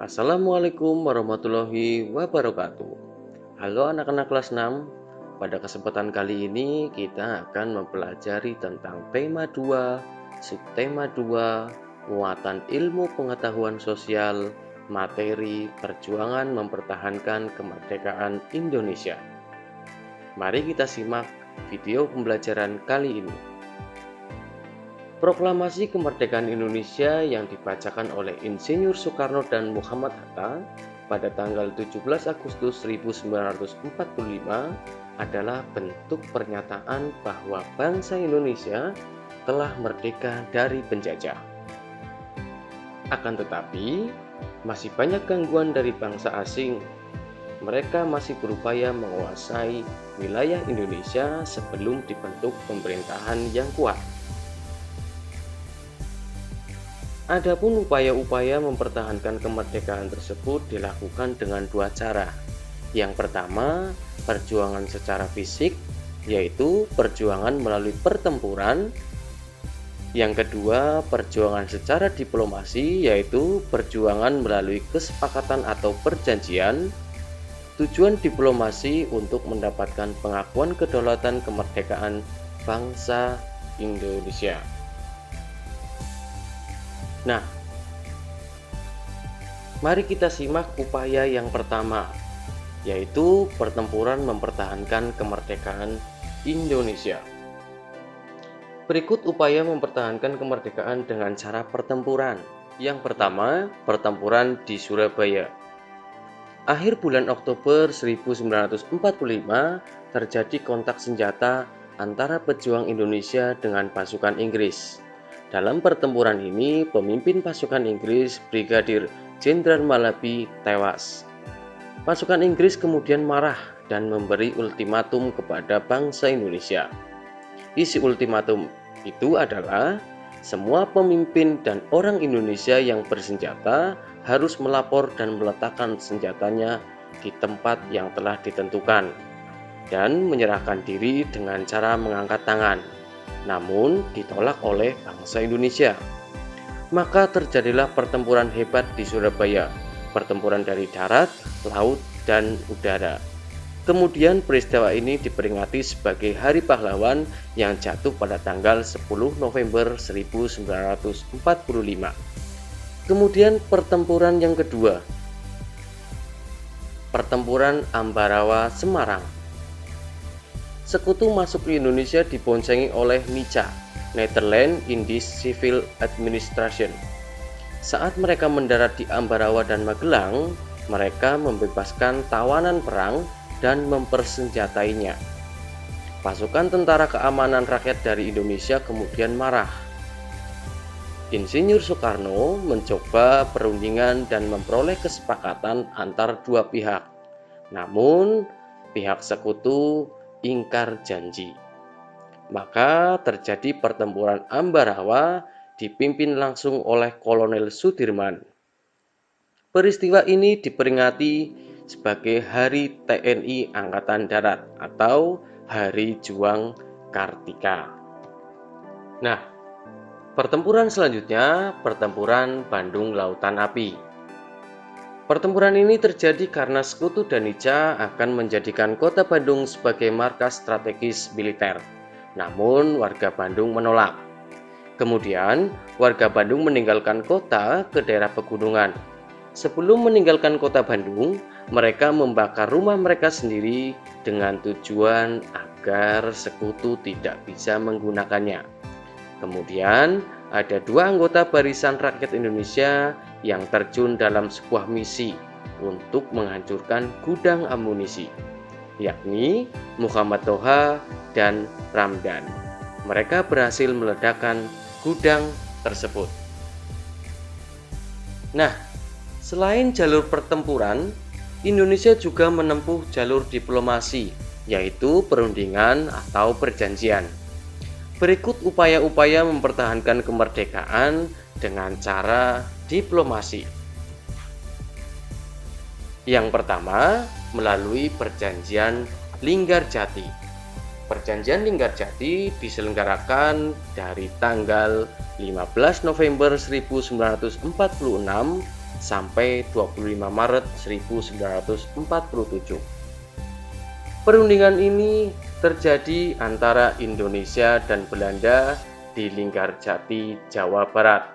Assalamualaikum warahmatullahi wabarakatuh. Halo anak-anak kelas 6. Pada kesempatan kali ini kita akan mempelajari tentang tema 2, subtema 2, muatan ilmu pengetahuan sosial, materi perjuangan mempertahankan kemerdekaan Indonesia. Mari kita simak video pembelajaran kali ini. Proklamasi kemerdekaan Indonesia yang dibacakan oleh Insinyur Soekarno dan Muhammad Hatta pada tanggal 17 Agustus 1945 adalah bentuk pernyataan bahwa bangsa Indonesia telah merdeka dari penjajah. Akan tetapi, masih banyak gangguan dari bangsa asing. Mereka masih berupaya menguasai wilayah Indonesia sebelum dibentuk pemerintahan yang kuat. Adapun upaya-upaya mempertahankan kemerdekaan tersebut dilakukan dengan dua cara. Yang pertama, perjuangan secara fisik, yaitu perjuangan melalui pertempuran. Yang kedua, perjuangan secara diplomasi, yaitu perjuangan melalui kesepakatan atau perjanjian. Tujuan diplomasi untuk mendapatkan pengakuan kedaulatan kemerdekaan bangsa Indonesia. Nah, mari kita simak upaya yang pertama, yaitu pertempuran mempertahankan kemerdekaan Indonesia. Berikut upaya mempertahankan kemerdekaan dengan cara pertempuran. Yang pertama, pertempuran di Surabaya. Akhir bulan Oktober 1945 terjadi kontak senjata antara pejuang Indonesia dengan pasukan Inggris. Dalam pertempuran ini, pemimpin pasukan Inggris, Brigadir Jenderal Malabi, tewas. Pasukan Inggris kemudian marah dan memberi ultimatum kepada bangsa Indonesia. Isi ultimatum itu adalah semua pemimpin dan orang Indonesia yang bersenjata harus melapor dan meletakkan senjatanya di tempat yang telah ditentukan dan menyerahkan diri dengan cara mengangkat tangan. Namun ditolak oleh bangsa Indonesia. Maka terjadilah pertempuran hebat di Surabaya, pertempuran dari darat, laut, dan udara. Kemudian peristiwa ini diperingati sebagai Hari Pahlawan yang jatuh pada tanggal 10 November 1945. Kemudian pertempuran yang kedua, pertempuran Ambarawa Semarang. Sekutu masuk ke Indonesia diboncengi oleh NICA, Netherlands Indies Civil Administration. Saat mereka mendarat di Ambarawa dan Magelang, mereka membebaskan tawanan perang dan mempersenjatainya. Pasukan Tentara Keamanan Rakyat dari Indonesia kemudian marah. Insinyur Soekarno mencoba perundingan dan memperoleh kesepakatan antar dua pihak. Namun, pihak sekutu ingkar janji. Maka terjadi pertempuran Ambarawa dipimpin langsung oleh Kolonel Sudirman. Peristiwa ini diperingati sebagai Hari TNI Angkatan Darat atau Hari Juang Kartika. Nah, pertempuran selanjutnya, pertempuran Bandung Lautan Api. Pertempuran ini terjadi karena Sekutu dan NICA akan menjadikan kota Bandung sebagai markas strategis militer. Namun warga Bandung menolak. Kemudian warga Bandung meninggalkan kota ke daerah pegunungan. Sebelum meninggalkan kota Bandung, mereka membakar rumah mereka sendiri dengan tujuan agar Sekutu tidak bisa menggunakannya. Kemudian ada dua anggota Barisan Rakyat Indonesia yang terjun dalam sebuah misi untuk menghancurkan gudang amunisi, yakni Muhammad Toha dan Ramdan. Mereka berhasil meledakkan gudang tersebut. Nah, selain jalur pertempuran, Indonesia juga menempuh jalur diplomasi, yaitu perundingan atau perjanjian. Berikut upaya-upaya mempertahankan kemerdekaan dengan cara diplomasi. Yang pertama, melalui perjanjian Linggarjati. Perjanjian Linggarjati diselenggarakan dari tanggal 15 November 1946 sampai 25 Maret 1947. Perundingan ini terjadi antara Indonesia dan Belanda di Linggarjati, Jawa Barat,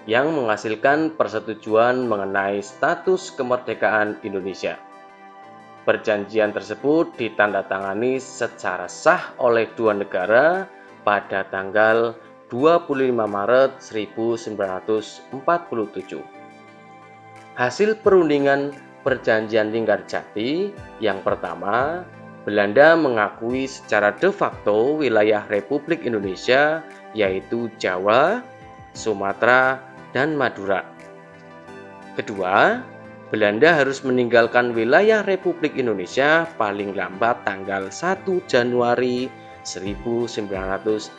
yang menghasilkan persetujuan mengenai status kemerdekaan Indonesia. Perjanjian tersebut ditandatangani secara sah oleh dua negara pada tanggal 25 Maret 1947. Hasil perundingan Perjanjian Linggarjati yang pertama, Belanda mengakui secara de facto wilayah Republik Indonesia yaitu Jawa, Sumatera, dan Madura. Kedua, Belanda harus meninggalkan wilayah Republik Indonesia paling lambat tanggal 1 Januari 1949.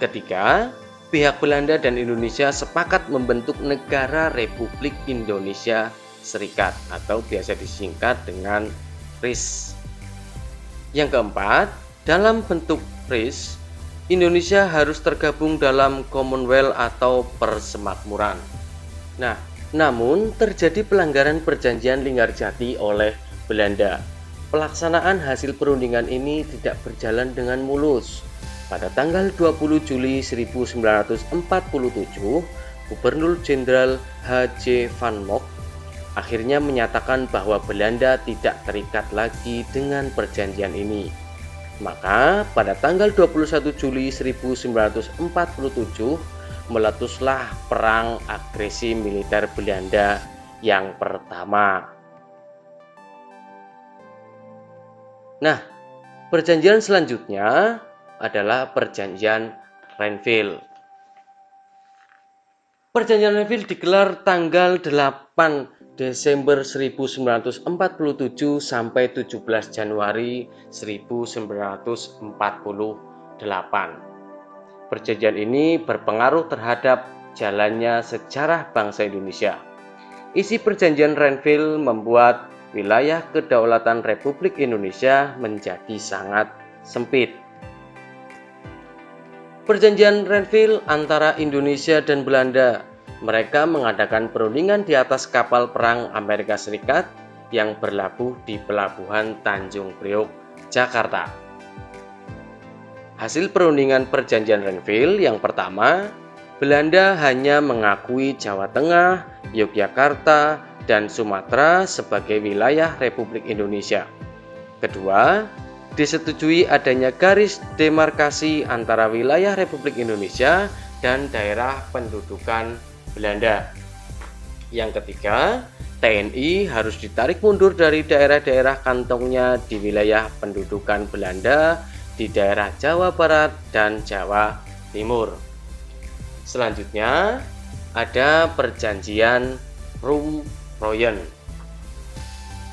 Ketiga, pihak Belanda dan Indonesia sepakat membentuk Negara Republik Indonesia Serikat atau biasa disingkat dengan RIS. Yang keempat, dalam bentuk RIS, Indonesia harus tergabung dalam Commonwealth atau persemakmuran. Namun terjadi pelanggaran perjanjian Linggarjati oleh Belanda. Pelaksanaan hasil perundingan ini tidak berjalan dengan mulus. Pada tanggal 20 Juli 1947, Gubernur Jenderal H.J. Van Mock akhirnya menyatakan bahwa Belanda tidak terikat lagi dengan perjanjian ini. Maka pada tanggal 21 Juli 1947 meletuslah perang agresi militer Belanda yang pertama. Perjanjian selanjutnya adalah Perjanjian Renville. Perjanjian Renville digelar tanggal 8 Desember 1947 sampai 17 Januari 1948. Perjanjian ini berpengaruh terhadap jalannya sejarah bangsa Indonesia. Isi Perjanjian Renville membuat wilayah kedaulatan Republik Indonesia menjadi sangat sempit. Perjanjian Renville antara Indonesia dan Belanda. Mereka mengadakan perundingan di atas kapal perang Amerika Serikat yang berlabuh di Pelabuhan Tanjung Priok, Jakarta. Hasil perundingan Perjanjian Renville yang pertama, Belanda hanya mengakui Jawa Tengah, Yogyakarta, dan Sumatera sebagai wilayah Republik Indonesia. Kedua, disetujui adanya garis demarkasi antara wilayah Republik Indonesia dan daerah pendudukan Belanda. Yang ketiga, TNI harus ditarik mundur dari daerah-daerah kantongnya di wilayah pendudukan Belanda di daerah Jawa Barat dan Jawa Timur. Selanjutnya ada Perjanjian Rumroyen.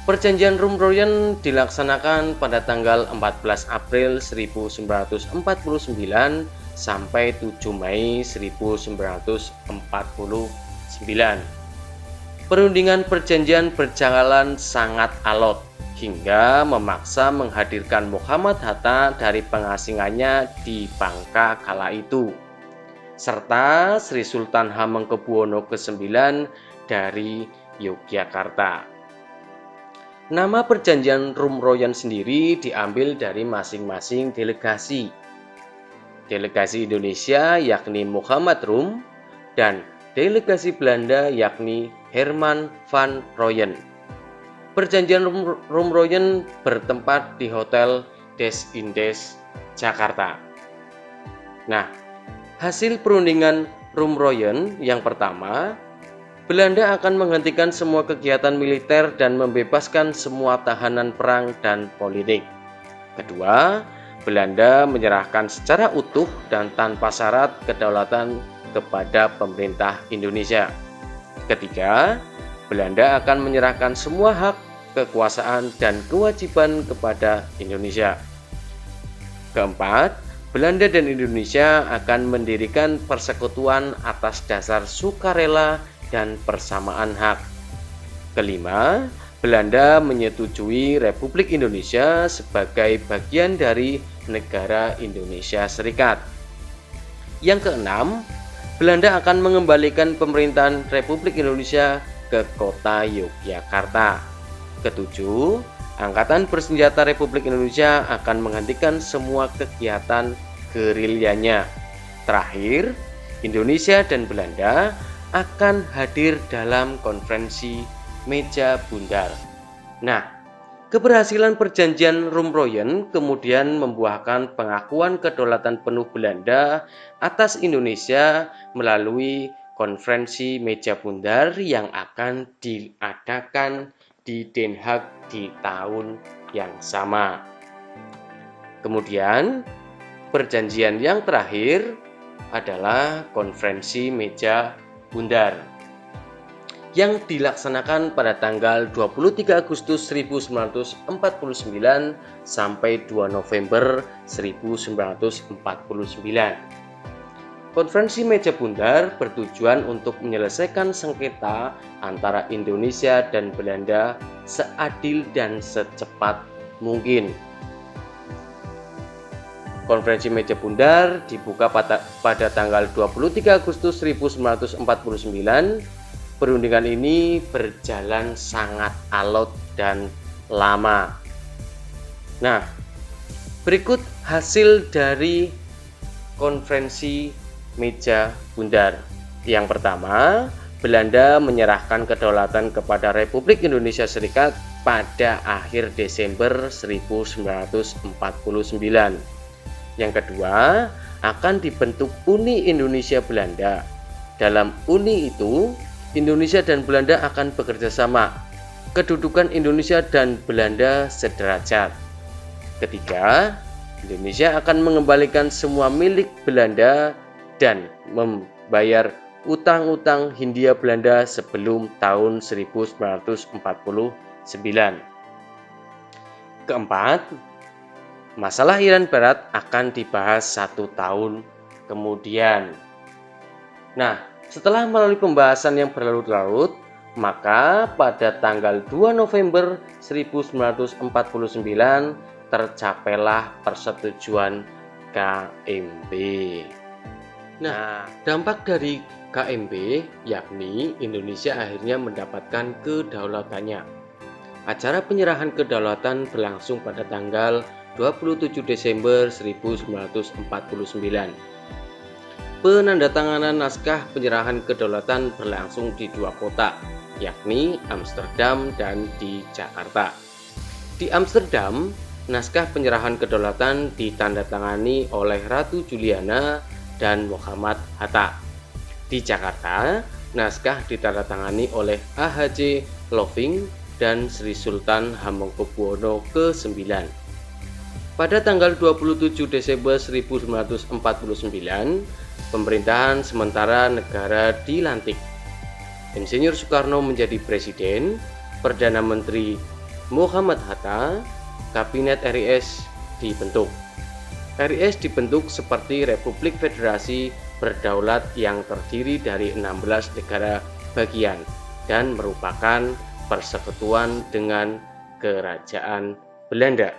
Perjanjian Rumroyen dilaksanakan pada tanggal 14 April 1949 sampai 7 Mei 1949. Perundingan perjanjian berjalan sangat alot hingga memaksa menghadirkan Muhammad Hatta dari pengasingannya di Bangka kala itu, serta Sri Sultan Hamengkubuwono ke-9 dari Yogyakarta. Nama Perjanjian Rumroyen sendiri diambil dari masing-masing delegasi. Delegasi Indonesia yakni Muhammad Rum dan delegasi Belanda yakni Herman van Rooyen. Perjanjian Rumroyen bertempat di Hotel Des Indes, Jakarta. Hasil perundingan Rumroyen yang pertama, Belanda akan menghentikan semua kegiatan militer dan membebaskan semua tahanan perang dan politik. Kedua, Belanda menyerahkan secara utuh dan tanpa syarat kedaulatan kepada pemerintah Indonesia. Ketiga, Belanda akan menyerahkan semua hak, kekuasaan, dan kewajiban kepada Indonesia. Keempat, Belanda dan Indonesia akan mendirikan persekutuan atas dasar sukarela dan persamaan hak. Kelima, Belanda menyetujui Republik Indonesia sebagai bagian dari Negara Indonesia Serikat. Yang keenam, Belanda akan mengembalikan pemerintahan Republik Indonesia ke kota Yogyakarta. Ketujuh, Angkatan Bersenjata Republik Indonesia akan menghentikan semua kegiatan gerilyanya. Terakhir, Indonesia dan Belanda akan hadir dalam konferensi meja bundar. Nah, keberhasilan perjanjian Rumroyen kemudian membuahkan pengakuan kedaulatan penuh Belanda atas Indonesia melalui konferensi meja bundar yang akan diadakan di Den Haag di tahun yang sama. Kemudian, perjanjian yang terakhir adalah konferensi meja bundar yang dilaksanakan pada tanggal 23 Agustus 1949 sampai 2 November 1949. Konferensi meja bundar bertujuan untuk menyelesaikan sengketa antara Indonesia dan Belanda seadil dan secepat mungkin. Konferensi meja bundar dibuka pada tanggal 23 Agustus 1949. Perundingan ini berjalan sangat alot dan lama. Nah, berikut hasil dari konferensi meja bundar. Yang pertama, Belanda menyerahkan kedaulatan kepada Republik Indonesia Serikat pada akhir Desember 1949. Yang kedua, akan dibentuk Uni Indonesia Belanda. Dalam uni itu, Indonesia dan Belanda akan bekerja sama. Kedudukan Indonesia dan Belanda sederajat. Ketiga, Indonesia akan mengembalikan semua milik Belanda dan membayar utang-utang Hindia Belanda sebelum tahun 1949. Keempat, masalah Irian Barat akan dibahas 1 tahun kemudian. Nah, setelah melalui pembahasan yang berlarut-larut, maka pada tanggal 2 November 1949 tercapailah persetujuan KMB. Nah, dampak dari KMB yakni Indonesia akhirnya mendapatkan kedaulatannya. Acara penyerahan kedaulatan berlangsung pada tanggal 27 Desember 1949. Penandatanganan naskah penyerahan kedaulatan berlangsung di 2 kota, yakni Amsterdam dan di Jakarta. Di Amsterdam, naskah penyerahan kedaulatan ditandatangani oleh Ratu Juliana dan Muhammad Hatta. Di Jakarta, naskah ditandatangani oleh AHJ Loving dan Sri Sultan Hamengkubuwono ke-9. Pada tanggal 27 Desember 1949, pemerintahan sementara negara dilantik. Insinyur Soekarno menjadi presiden, Perdana Menteri Muhammad Hatta, Kabinet RIS dibentuk. RIS dibentuk seperti Republik Federasi Berdaulat yang terdiri dari 16 negara bagian dan merupakan persekutuan dengan Kerajaan Belanda.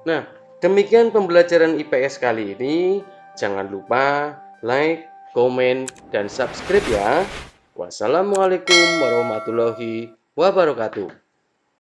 Nah, demikian pembelajaran IPS kali ini. Jangan lupa like, komen, dan subscribe ya. Wassalamualaikum warahmatullahi wabarakatuh.